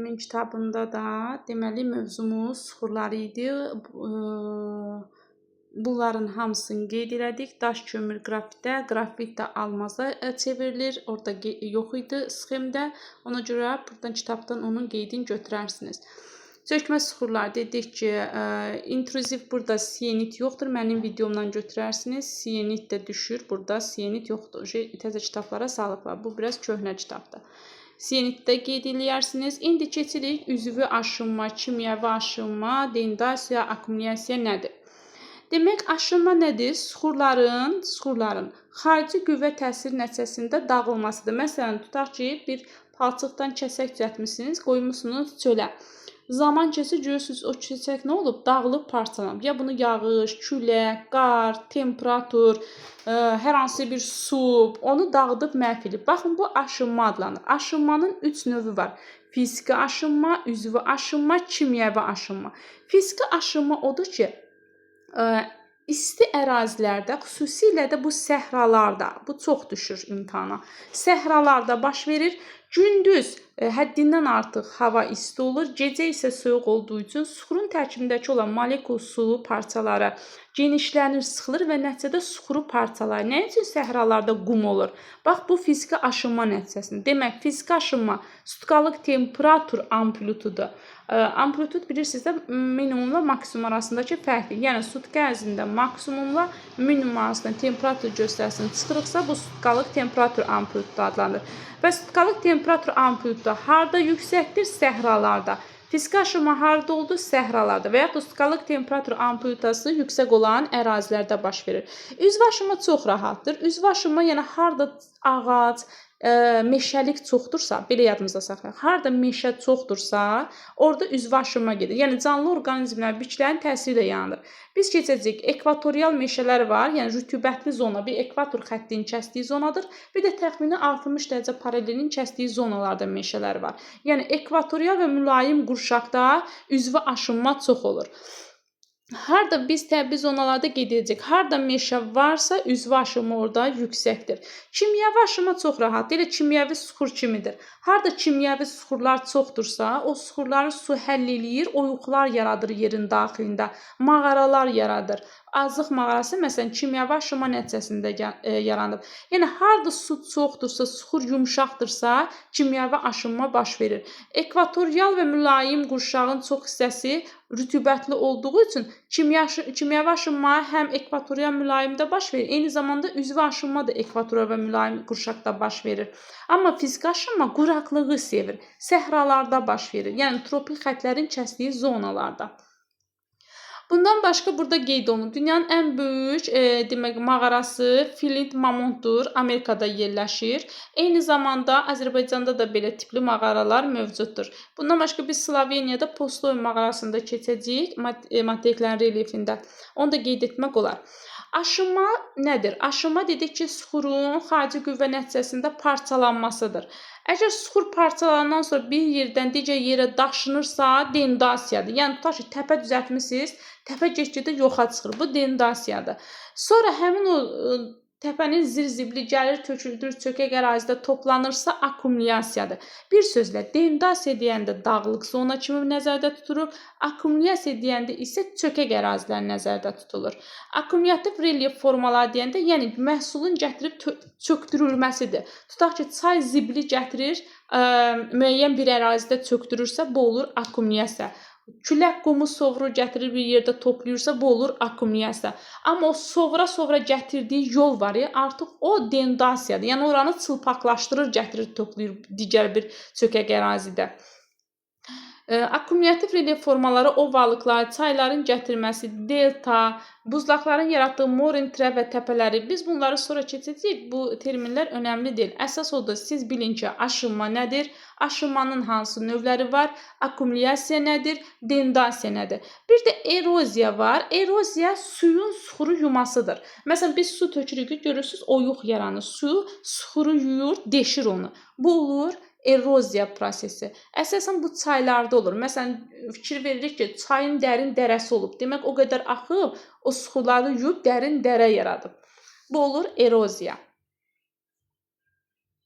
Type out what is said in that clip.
müəllimin kitabında da deməli mövzumuz suxurlar idi. Bunların hamısını qeyd elədik. Daş, kömür, qrafitdə, qrafit də almaza çevrilir. Orada yox idi sxemdə. Ona görə buradan kitabdan onun qeydini götürərsiniz. Sökmə suxurlar dedik ki, intruziv burada siyenit yoxdur. Mənim videomdan götürərsiniz. Siyenit də düşür. Burada siyenit yoxdur. Təzə kitablara salıblar. Bu biraz köhnə kitabdır. Siyenitdə qeyd eləyərsiniz. İndi keçirik üzvü aşınma, kimyəvi aşınma, dendasiya, akkumulyasiya nədir? Demək, aşınma nədir? Suxurların xarici qüvvə təsiri nəticəsində dağılmasıdır. Məsələn, tutaq ki, bir palçıqdan kəsək düzəltmisiniz, qoymusunuz çölə. Zaman keçir, görürsünüz, o kəsək nə olub? Dağılıb, parçalanıb. Ya bunu yağış, külək, qar, temperatur, hər hansı bir su, onu dağıdıb məhv edib. Baxın, bu aşınma adlanır. Aşınmanın 3 növü var. Fiziki aşınma, üzvü aşınma, kimyəvi aşınma. Fiziki aşınma odur ki, isti ərazilərdə, xüsusilə də bu səhralarda, bu çox düşür imtahana. Səhralarda baş verir. Gündüz həddindən artıq hava isti olur, gecə isə soyuq olduğu üçün suxurun tərkibindəki olan molekul su parçaları genişlənir, sıxılır və nəticədə suxuru parçalayır. Nə üçün səhralarda qum olur? Bax, bu fiziki aşınma nəticəsində. Demək, fiziki aşınma sutkalıq temperatur amplitududur. Amplitud bilirsiniz də minimumla maksimum arasındakı fərqdir. Yəni, sutka ərzində maksimumla minimum arasında temperatur göstərisini çıxırıqsa, bu sutkalıq temperatur amplitudu adlanır. Və sutkalıq temperatur amplitudu harada yüksəkdir? Səhralarda. Fiziki aşınma harada oldu? Səhralarda və yaxud da sutkalıq temperatur amplitudası yüksək olan ərazilərdə baş verir. Üzvü aşınma çox rahatdır. Üzvü aşınma yəni harada ağac, meşəlik çoxdursa, belə yadımızda saxlayaq. Harada meşə çoxdursa, orada üzvü aşınma gedir. Yəni canlı orqanizmlər, bitkilərin təsiri ilə yanır. Biz keçəcəyik. Ekvatorial meşələr var. Yəni rütubətli zona bir ekvator xəttinin kəsdiyi zonadır. Bir də təxmini 60 dərəcə paralelin kəsdiyi zonalarda meşələr var. Yəni ekvatorial və mülayim qurşaqda üzvü aşınma çox olur. Harada biz təbii zonalarda qeyd edəcək. Harada meşə varsa, üzvü aşınma orada yüksəkdir. Kimyəvi aşınma çox rahatdır. Elə kimyəvi suxur kimidir. Harada kimyəvi suxurlar çoxdursa, o suxurları su həll eləyir, oyuqlar yaradır yerin daxilində, mağaralar yaradır. Azıq mağarası, məsələn, kimyəvi aşınma nəticəsində yaranıb. Yəni, harada su çoxdursa, suxur yumşaqdırsa, kimyəvi aşınma baş verir. Ekvatorial və mülayim qurşağın çox hissəsi rütubətli olduğu üçün kimyəvi aşınma həm ekvatorial mülayimdə baş verir, eyni zamanda üzvü aşınma da ekvatorial və mülayim qurşaqda baş verir. Amma fiziki aşınma quraqlığı sevir, səhralarda baş verir, yəni tropik xəttlərin kəsdiyi zonalarda. Bundan başqa burada qeyd olunur. Dünyanın ən böyük demək mağarası Flint Mamontdur, Amerikada yerləşir. Eyni zamanda Azərbaycanda da belə tipli mağaralar mövcuddur. Bundan başqa biz Sloveniyada Postoy mağarasında keçəcəyik, materiklərin relyefində. Onu da qeyd etmək olar. Aşınma nədir? Aşınma dedik ki, suxurun xarici qüvvə nəticəsində parçalanmasıdır. Əgər suxur parçalanandan sonra bir yerdən digər yerə daşınırsa, dendasiyadır. Yəni, tutaq ki, təpə düzəltmisiniz, təpə get-gedə yoxa çıxır. Bu dendasiyadır. Sonra həmin o təpənin zirzibli gəlir, tökülür, çökək ərazidə toplanırsa, akkumulyasiyadır. Bir sözlə, dendasiya deyəndə dağlıq zona kimi nəzərdə tutulur, akkumulyasiya deyəndə isə çökək ərazilər nəzərdə tutulur. Akkumulyativ relyef formaları deyəndə, yəni məhsulun gətirib çöktürülməsidir. Tutaq ki, çay zibli gətirir, müəyyən bir ərazidə çöktürürsə, bu olur akkumulyasiya. Külək qumu sovurur, gətirir bir yerdə toplayırsa, bu olur akkumulyasiya. Amma o sovura gətirdiyi yol var ya, artıq o dendasiyadır. Yəni oranı çılpaqlaşdırır, gətirir, toplayır digər bir çökək ərazidə. Akkumulyativ relyef formaları ovalıqlar, çayların gətirməsi, delta, buzlaqların yaratdığı morintrə və təpələri. Biz bunları sonra keçəcəyik. Bu terminlər önəmli deyil. Əsas odur, siz bilin ki, aşınma nədir? Aşınmanın hansı növləri var? Akkumulyasiya nədir? Dendasiya nədir? Bir də eroziya var. Eroziya suyun suxuru yumasıdır. Məsələn, biz su tökürük, görürsünüz, oyuq yaranır. Su suxuru yuyur, deşir onu. Bu olur eroziya prosesi. Əsasən bu çaylarda olur. Məsələn, fikir veririk ki, çayın dərin dərəsi olub. Demək, o qədər axıb, o suxurları yuyub dərin dərə yaradıb. Bu olur eroziya.